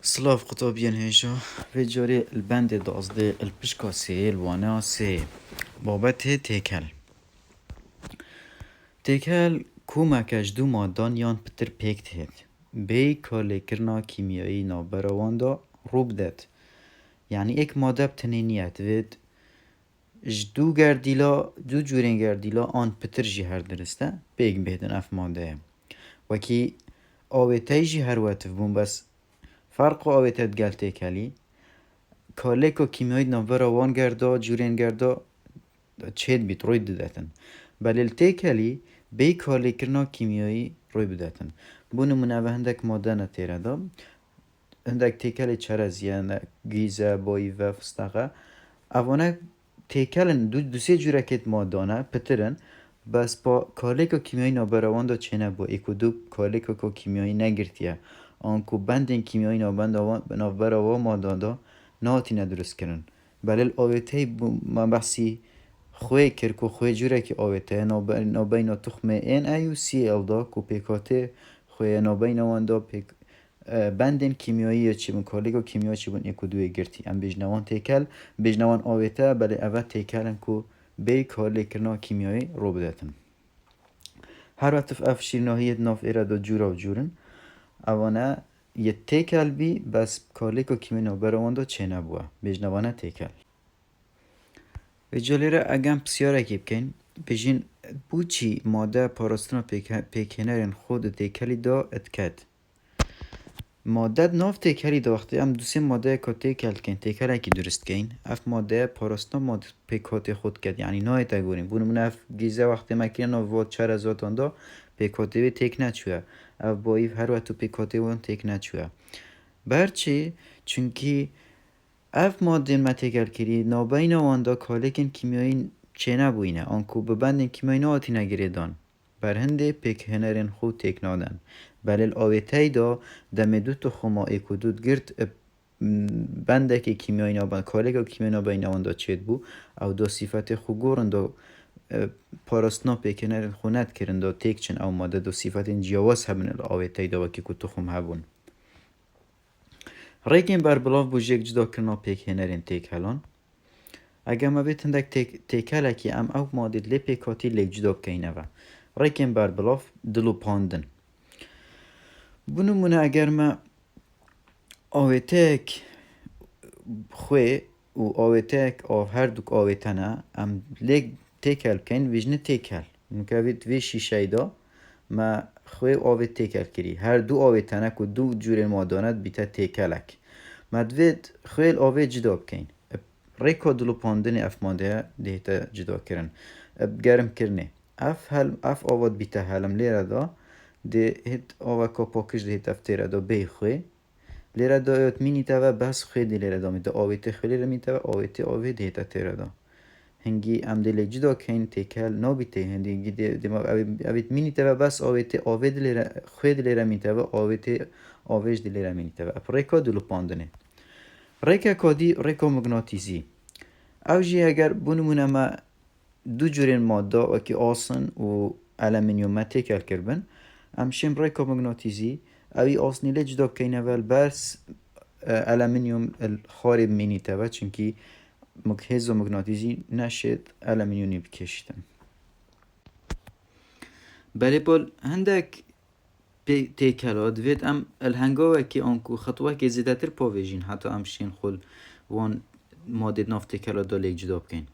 سلاف قطابين هيجا في جوري البند دازدي البشكا سي الوانا سي بابته تيكل كوما كجدو مادان يان بتر بيكت هيد بي كالي كرنا كيميائي نابراواندا روب داد يعني اك ماده بتنينيات ويد جدو گردیلا دو جورین گردیلا آن پتر جی هر درسته بیگ بهدن اف ماده وکی آویتای جی هر واتف بون بس فرق آویتت گل تیکلی کالکو کیمیایی نوورا وان گردا جورین گردا چید بیت روی دادتن بل تیکلی بی کالی کرنا کیمیایی روی بداتن بونو منوه هندک ماده نتیره دا هندک تیکلی چرزیه گیزه بایی و فستقه اوانه تیکلن دو سه جوره کت مادانه پترن بس با کالکو کیمیایی نابراوان دا چنه با ایکو دو کالکو کیمیایی نگرتیه آنکو بندین کیمیایی نابراوان مادان دا ناتی ندرست کرن بله آویته ما بحثی خوی کرکو خوی جوره که آویته نابین تخمه این ایو سی ال دا کو پیکاته خوی نابین وان دا پیک بندن کیمیایی چی بون کالیگو کیمیایی چی بون ایکو دوی گرتی ام بجنوان تیکل بجنوان آویته بله اول تیکلن کو بی کالی کرنا کیمیایی رو بدتن هر وقت اف شیرناهیت ناف ایره دا جورا و جورن اوانه یه تیکل بی بس کالیگو کیمیایی نابراوان دا چه نبوه بجنوانه تیکل و جالیره اگم بسیاره که بکن بجین بوچی ماده پاراستنا پیکنرین خود تیکلی دا اتکد ماده ناف تیکلی دا وقتی هم دوسی ماده که تیکل کن تیکل که درست کن اف ماده پاراستنا ماده پیکات خود کد یعنی نای تا گوریم بونو من اف گیزه وقتی مکین ناف واد چر ازاتان دا پیکاته وی تیک نچوه اف با ایف هر وقت پیکاته وان تیک نچوه برچی چونکی اف ماده متیکل کری نابین واندا کالکن کیمیایی چه نبوینه آنکو ببندن کیمیایی ناتی نگریدان بر هنده پیک هنرین خود تیک نادن بله آویتای دا دم دو تو خما ایکو دود گرد بنده که کیمیایی نابین کالک و کیمیایی نابین واندا چید بو او دا صفت خو گورن دا پاراستنا پیک هنرین خونت کرن دا تیک چن او ماده دا صفت جواز هبن آویتای دا وکی که تخم هبون ریکن بر بلاف بوجیک جدا کرنا پیک هنرین تیک هلان اگه ما بیت هندک تیکل که ام او مادید لی پیکاتی لیک جدا بکینه و ریکن بر بلاف دلو پاندن بونو مونه اگر ما آویتک خوی و آویتک آف هر دوک آویتنه ام لیک تیکل کن ویجنه تیکل نکه وید وی شیشه دا ما خوی آویت تیکل کری هر دو آویتنه که دو جور مادانت بیتا تیکلک مدوید خوی آویت جدا بکن ریکا دلو پاندن اف ماده دیتا جدا کرن گرم کرنه اف آواد بیتا حلم لیره دا ده هیت آوا که پاکش ده هیت افتیره دا بی خوی لیره دا ایت مینی تا و بس خوی دی لیره دا میده آویت خوی لیره میده و آویت آوی ده هیت افتیره دا هنگی ام دلی جدا کن تیکل نابیته هنگی دی ما اویت مینی تا و بس آویت آوی دی لیره خوی دی لیره میده و آویت آویش دی لیره میده و اپ ریکا دلو پاندنه ریکا کادی ریکا مغناطیسی او جی اگر بونمونه ما دو جورین ماده و که آسن و المینیوم تیکل کربن امشیم ریکا مغناطیسی اوی آسنی لی جدا بکنه ول بس المینیوم خارب مینیته و چونکی مجهز و مغناطیسی نشد المینیومی بکشیدن بله بال هندک تیکلات وید ام الهنگاوه که آنکو خطوه که زیده تر پاویجین حتی امشین خل وان ماده ناف تیکلات دا لیک جدا بکن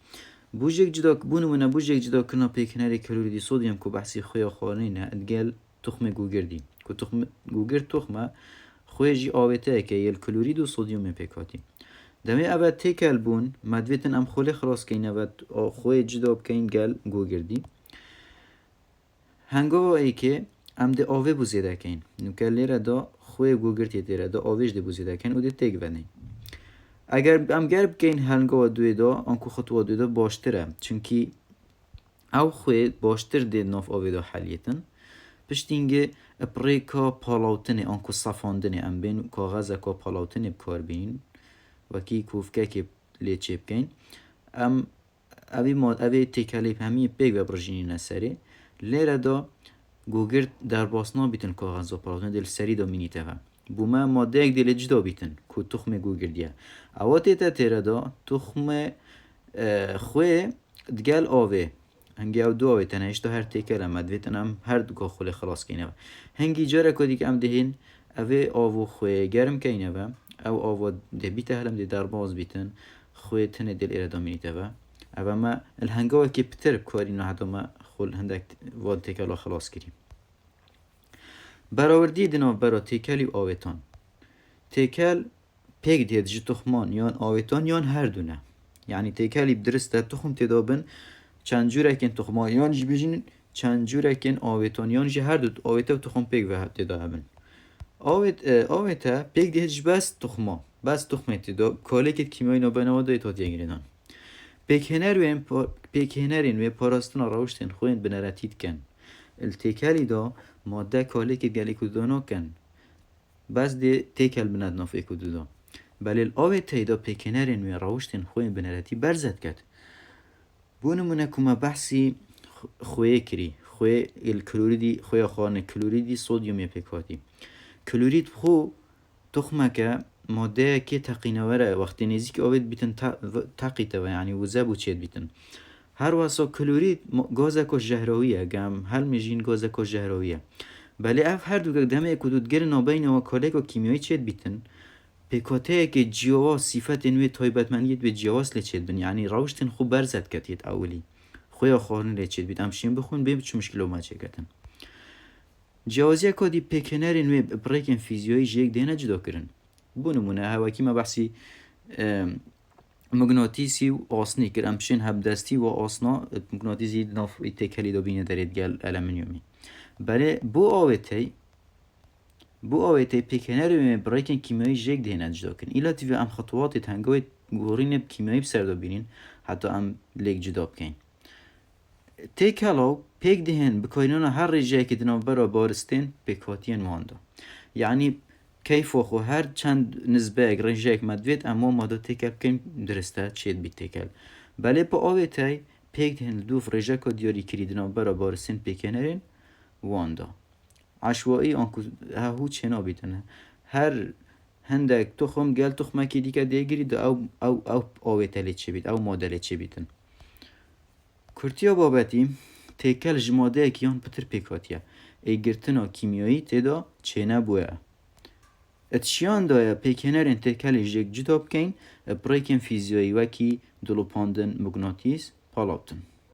بوجیک جدا بونمونه بوجیک جدا کنا پیکنری کلوریدی سودیم که بحثی خویا خانینه ادگل تخم گوگردی که تخم گوگرد تخمه خوی جی آویته که یل کلورید و سودیوم پیکاتی دمی اول تیکل بون مدویتن ام خولی خلاص کنه و خوی جدا بکن گل گوگردی هنگاوه ای که ام ده آوه بوزیده کن نوکه لیره دا خوی گوگردی دیره دا آویش ده بوزیده کن و ده تیک ونی اگر ام گرب کن هنگاوه دوی دا انکو خطوه دوی دا باشتره چونکی او خوی باشتر ده ناف آوه دا حلیتن پشتینگه اپریکا پالاوتنه انکو صفاندنه ام بین کاغذه که پالاوتنه بکار بین وکی کوفکه که لیچه بکن اوی تیکلیب همی پیگ و برژینی نسره لیره دا گوگرد در باسنا بیتن کاغذ و پالاوتنه دل سری دا مینیته و بوما ماده یک دیل جدا بیتن که تخم گو گردیه اواتی تا تیره دا تخم خوی دگل آوه هنگی او دو آوه تنه اشتا هر تیکل هم دویتن هم هر دو خوله خلاص کینه هنگی جاره کدی که ام دهین اوه آوه خوی گرم کینه او آوه ده بیته هلم ده در باز بیتن خوی تنه دل ایره دامینیته اوه ما الهنگاوه که پتر بکاری نه حتی ما خول هندک واد تیکل خلاص کریم براوردی دنا برا تیکلی آویتان تیکل پیک دید جی تخمان یان آویتان یان هر دونه یعنی تیکلی بدرسته تخم تدابن چند جوره کن تخمان یان جی بجین چند جوره کن آویتان یان جی هر دو آویتا و تخم پیک و تدابن آویتا پیک دید جی بس تخما بس تخمه تدا کاله کت کیمیایی نابنوا دایت هات یگریدان پیکهنرین و پاراستنا روشتن خوین بنراتید کن التیکلی دا ماده کاله که گلی کدونا کن بس دی تیکل بند ناف اکودودا بله الاوه تیدا پیکنرین و روشتن خوین بنراتی برزد کد بونمونه کما بحثی خوی کری خوی الکلوریدی خوی خانه کلوریدی صودیوم پیکاتی کلورید خو تخمه که ماده که تقینوره وقتی نزیک آوید بیتن تقیته و یعنی وزه بود چید بیتن هر واسه کلورید گازکو جهرویه گم هل میجین گازکو جهرویه بله اف هر دو که دمه کدود گر نابین و کالک و کیمیایی چید بیتن پیکاته که جیوا صفت انوی تایبتمندیت به جیواس لچید بین یعنی روشتن خوب برزد کتید اولی خویا خارن لچید بیت همشین بخون بیم چه مشکلو ما چه کتن جیوازیه که دی پیکنر انوی بریکن فیزیایی جیک دینه جدا کرن بونمونه هواکی ما بحثی مغناطیسی و آسنی که امشین هبدستی و آسنا مغناطیسی ناف تکلی دو بینه دارید گل المنیومی بله بو آویتی پیکنر و برایکن کیمیایی جک دهنه جدا کن ایلا تیوی ام خطوات تنگوی گورین کیمیایی بسر دا بینین حتی ام لیک جدا بکن تیکلاو پیک دهن بکارینانا هر ریجه که دنو برا بارستین پیکاتین واندا یعنی کیف و خو هر چند نسبه اگر رنجک مدوید اما ماده تیکل بکن درسته چید بی تیکل بله پا آویتی پیک دهن دوف رنجک و دیاری کریدنا برا بارستین پیکنرین واندا عشوایی آنکو هاو چنا بیتنه هر هندک تخم گل تخمه که دیگه دیگری دا او آویتلی چه بیت او مادلی چه بیتن کرتیا بابتی تیکل جماده کیان پتر پیکاتیه ایگرتنا کیمیایی تیدا چه نبوه اتشیان دایا پیکنرین تیکلی جک جدا بکن بریکن فیزیایی وکی دلوپاندن مغناطیس پالابتن